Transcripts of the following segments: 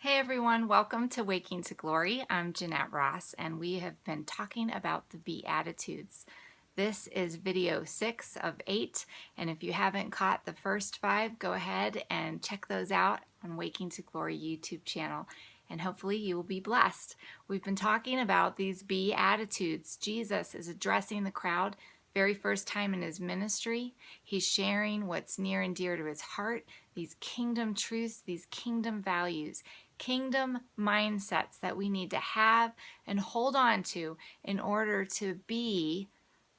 Hey everyone, welcome to Waking to Glory. I'm Jeanette Ross, and we have been talking about the Beatitudes. This is video 6 of 8, and if you haven't caught the first 5, go ahead and check those out on Waking to Glory YouTube channel, and hopefully you will be blessed. We've been talking about these Beatitudes. Jesus is addressing the crowd very first time in his ministry. He's sharing what's near and dear to his heart, these kingdom truths, these kingdom values, kingdom mindsets that we need to have and hold on to in order to be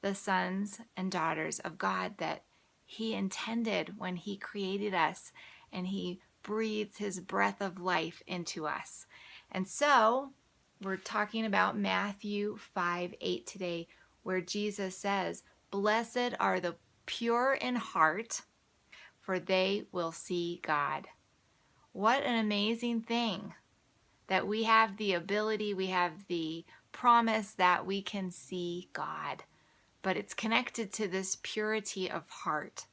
the sons and daughters of God that he intended when he created us and he breathed his breath of life into us. And so we're talking about Matthew 5:8 today, where Jesus says, "Blessed are the pure in heart, for they will see God." What an amazing thing that we have the ability, we have the promise that we can see God. But it's connected to this purity of heart.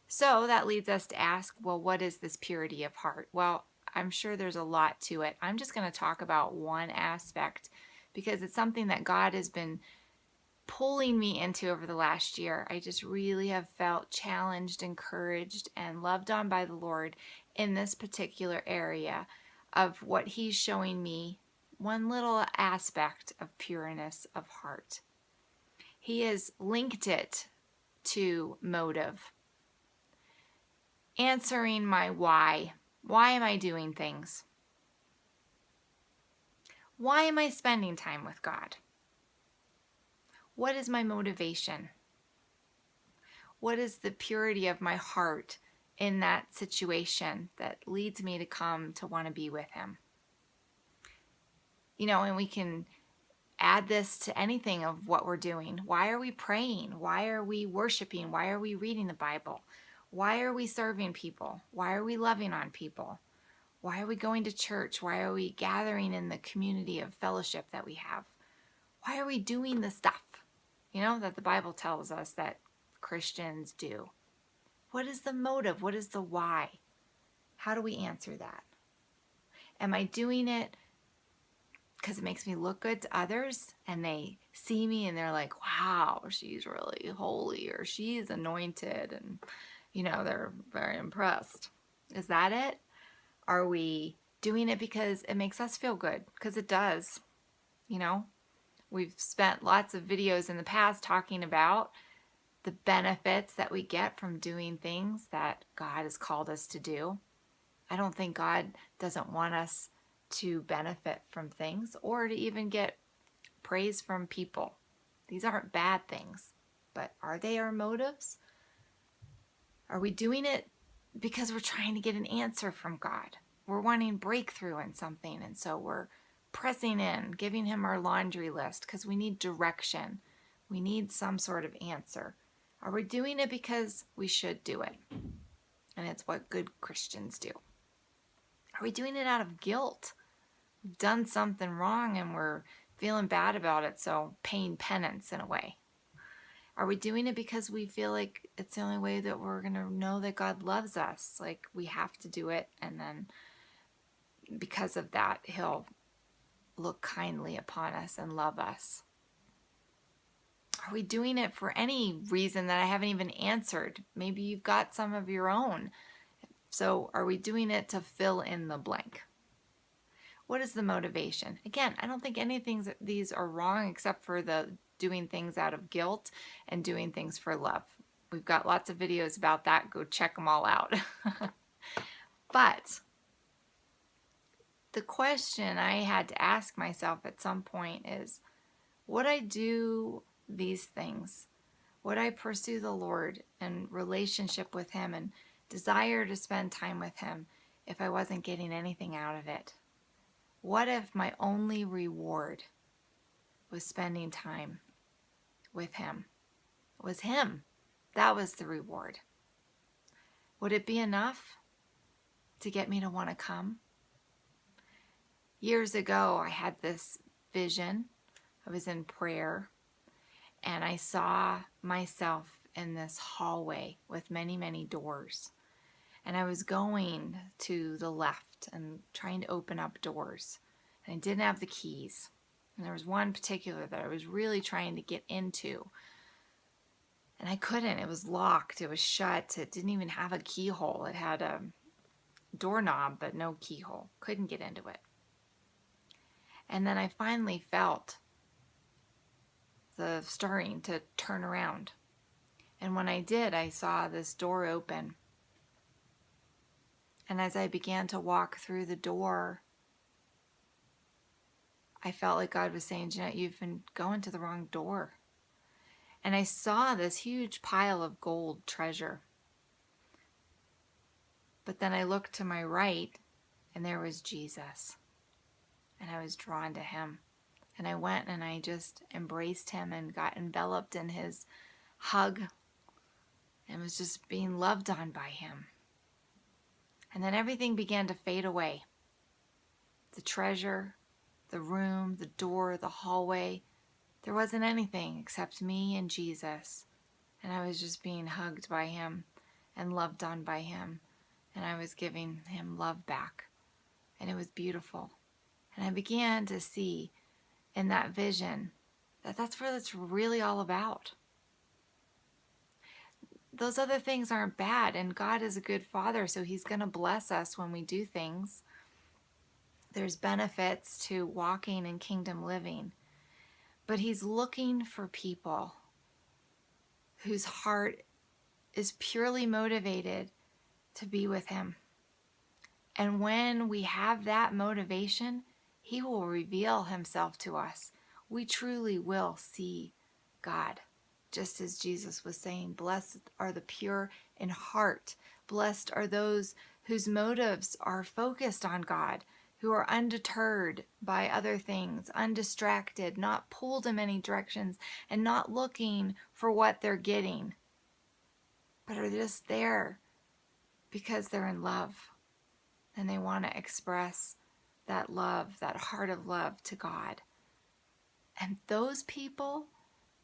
So that leads us to ask, well, what is this purity of heart? Well, I'm sure there's a lot to it. I'm just going to talk about one aspect because it's something that God has been pulling me into over the last year. I just really have felt challenged, encouraged, and loved on by the Lord in this particular area of what he's showing me, one little aspect of pureness of heart. He has linked it to motive, answering my why. Why am I doing things? Why am I spending time with God? What is my motivation? What is the purity of my heart in that situation that leads me to come to want to be with him? And we can add this to anything of what we're doing. Why are we praying? Why are we worshiping? Why are we reading the Bible? Why are we serving people? Why are we loving on people? Why are we going to church? Why are we gathering in the community of fellowship that we have? Why are we doing the stuff, that the Bible tells us that Christians do? What is the motive? What is the why? How do we answer that? Am I doing it because it makes me look good to others and they see me and they're like, wow, she's really holy or she's anointed, and they're very impressed? Is that it? Are we doing it because it makes us feel good? Because it does. We've spent lots of videos in the past talking about the benefits that we get from doing things that God has called us to do. I don't think God doesn't want us to benefit from things or to even get praise from people. These aren't bad things, but are they our motives? Are we doing it because we're trying to get an answer from God? We're wanting breakthrough in something, and so we're pressing in, giving him our laundry list because we need direction. We need some sort of answer. Are we doing it because we should do it? And it's what good Christians do. Are we doing it out of guilt? We've done something wrong and we're feeling bad about it, so paying penance in a way. Are we doing it because we feel like it's the only way that we're going to know that God loves us? Like we have to do it, and then because of that, he'll look kindly upon us and love us? Are we doing it for any reason that I haven't even answered? Maybe you've got some of your own. So are we doing it to fill in the blank? What is the motivation? Again, I don't think anything these are wrong except for the doing things out of guilt and doing things for love. We've got lots of videos about that. Go check them all out. But the question I had to ask myself at some point is, would I do these things? Would I pursue the Lord and relationship with him and desire to spend time with him if I wasn't getting anything out of it? What if my only reward was spending time with him? It was him. That was the reward. Would it be enough to get me to want to come? Years ago, I had this vision. I was in prayer, and I saw myself in this hallway with many, many doors. And I was going to the left and trying to open up doors. And I didn't have the keys. And there was one particular that I was really trying to get into. And I couldn't. It was locked. It was shut. It didn't even have a keyhole. It had a doorknob, but no keyhole. Couldn't get into it. And then I finally felt the stirring to turn around. And when I did, I saw this door open. And as I began to walk through the door, I felt like God was saying, Jeanette, you've been going to the wrong door. And I saw this huge pile of gold treasure. But then I looked to my right, and there was Jesus. And I was drawn to him. And I went and I just embraced him and got enveloped in his hug and was just being loved on by him. And then everything began to fade away. The treasure, the room, the door, the hallway. There wasn't anything except me and Jesus. And I was just being hugged by him and loved on by him. And I was giving him love back. And it was beautiful. And I began to see in that vision that that's what it's really all about. Those other things aren't bad, and God is a good father, so he's going to bless us when we do things. There's benefits to walking in kingdom living, but he's looking for people whose heart is purely motivated to be with him. And when we have that motivation, he will reveal himself to us. We truly will see God. Just as Jesus was saying, blessed are the pure in heart. Blessed are those whose motives are focused on God, who are undeterred by other things, undistracted, not pulled in many directions, and not looking for what they're getting, but are just there because they're in love and they want to express that love, that heart of love to God. And those people,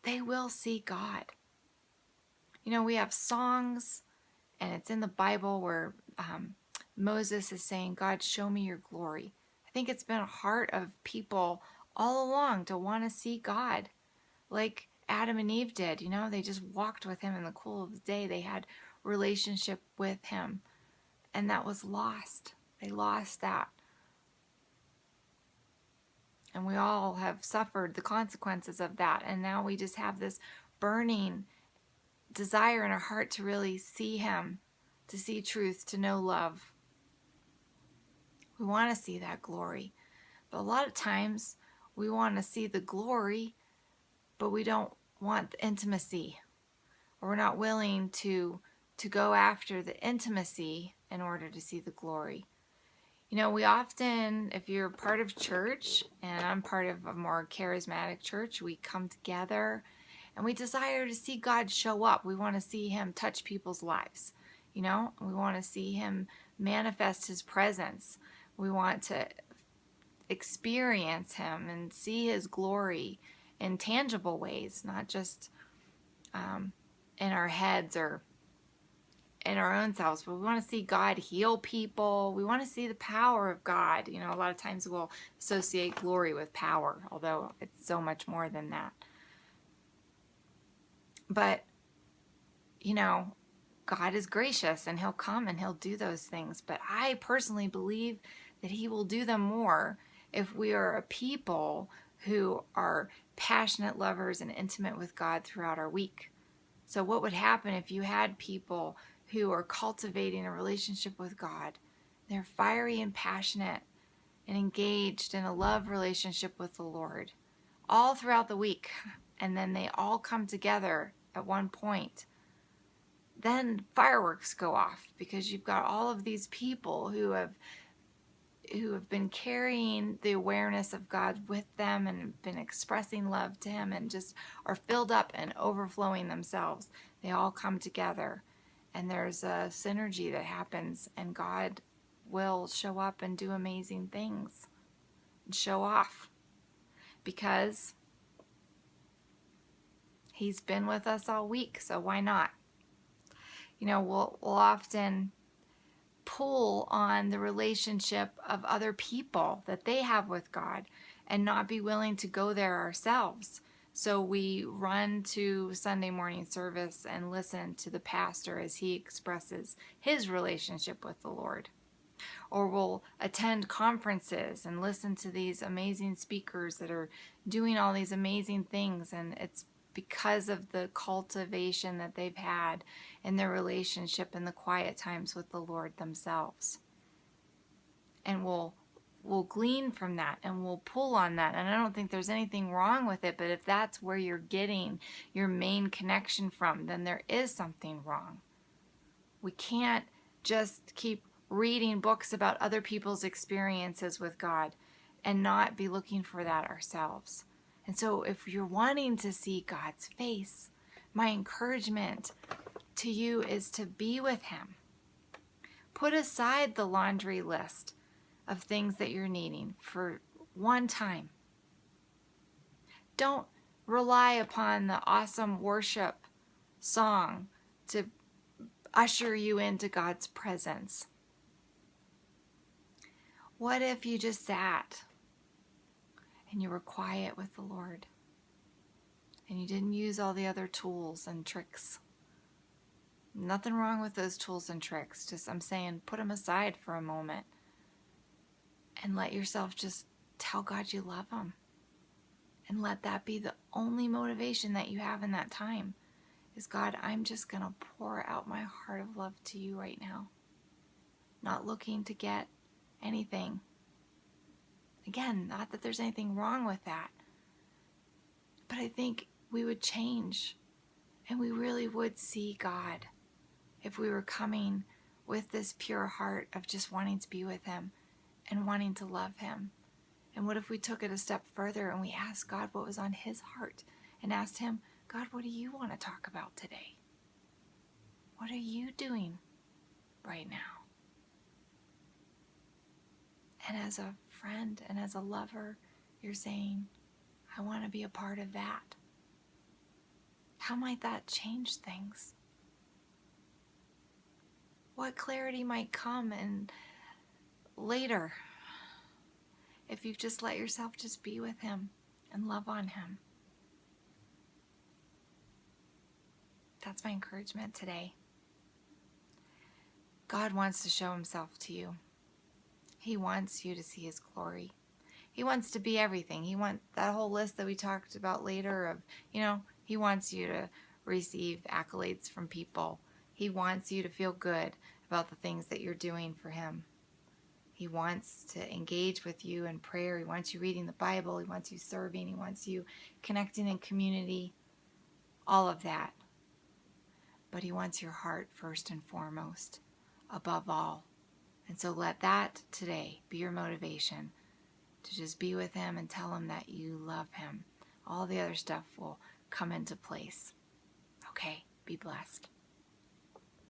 they will see God. You know, we have songs, and it's in the Bible where Moses is saying, God, show me your glory. I think it's been a heart of people all along to want to see God, like Adam and Eve did. You know, they just walked with him in the cool of the day. They had relationship with him, and that was lost. They lost that. And we all have suffered the consequences of that. And now we just have this burning desire in our heart to really see him, to see truth, to know love. We want to see that glory. But a lot of times we want to see the glory, but we don't want the intimacy. Or we're not willing to go after the intimacy in order to see the glory. You know, we often, if you're part of church, and I'm part of a more charismatic church, we come together and we desire to see God show up. We want to see him touch people's lives. You know, we want to see him manifest his presence. We want to experience him and see his glory in tangible ways, not just in our heads or in our own selves, but we want to see God heal people. We want to see the power of God. You know, a lot of times we'll associate glory with power, although it's so much more than that. But, you know, God is gracious and he'll come and he'll do those things. But I personally believe that he will do them more if we are a people who are passionate lovers and intimate with God throughout our week. So what would happen if you had people who are cultivating a relationship with God? They're fiery and passionate and engaged in a love relationship with the Lord all throughout the week. And then they all come together at one point. Then fireworks go off because you've got all of these people who have been carrying the awareness of God with them and been expressing love to him and just are filled up and overflowing themselves. They all come together and there's a synergy that happens, and God will show up and do amazing things and show off because he's been with us all week. So why not? You know, we'll often pull on the relationship of other people that they have with God and not be willing to go there ourselves. So we run to Sunday morning service and listen to the pastor as he expresses his relationship with the Lord. Or we'll attend conferences and listen to these amazing speakers that are doing all these amazing things, and it's because of the cultivation that they've had in their relationship in the quiet times with the Lord themselves. And we'll glean from that and we'll pull on that. And I don't think there's anything wrong with it, but if that's where you're getting your main connection from, then there is something wrong. We can't just keep reading books about other people's experiences with God and not be looking for that ourselves. And so if you're wanting to see God's face, my encouragement to you is to be with him. Put aside the laundry list of things that you're needing for one time. Don't rely upon the awesome worship song to usher you into God's presence. What if you just sat and you were quiet with the Lord and you didn't use all the other tools and tricks? Nothing wrong with those tools and tricks. Just, I'm saying, put them aside for a moment and let yourself just tell God you love him. And let that be the only motivation that you have in that time. Is, God, I'm just going to pour out my heart of love to you right now. Not looking to get anything. Again, not that there's anything wrong with that. But I think we would change. And we really would see God if we were coming with this pure heart of just wanting to be with him and wanting to love him. And what if we took it a step further and we asked God what was on his heart and asked him, God, what do you want to talk about today? What are you doing right now? And as a friend and as a lover, you're saying, I want to be a part of that. How might that change things? What clarity might come and later if you just let yourself just be with him and love on him? That's my encouragement today. God wants to show himself to you. He wants you to see his glory. He wants to be everything. He wants that whole list that we talked about later of, he wants you to receive accolades from people. He wants you to feel good about the things that you're doing for him. He wants to engage with you in prayer. He wants you reading the Bible. He wants you serving. He wants you connecting in community. All of that. But he wants your heart first and foremost, above all. And so let that today be your motivation to just be with him and tell him that you love him. All the other stuff will come into place. Okay, be blessed.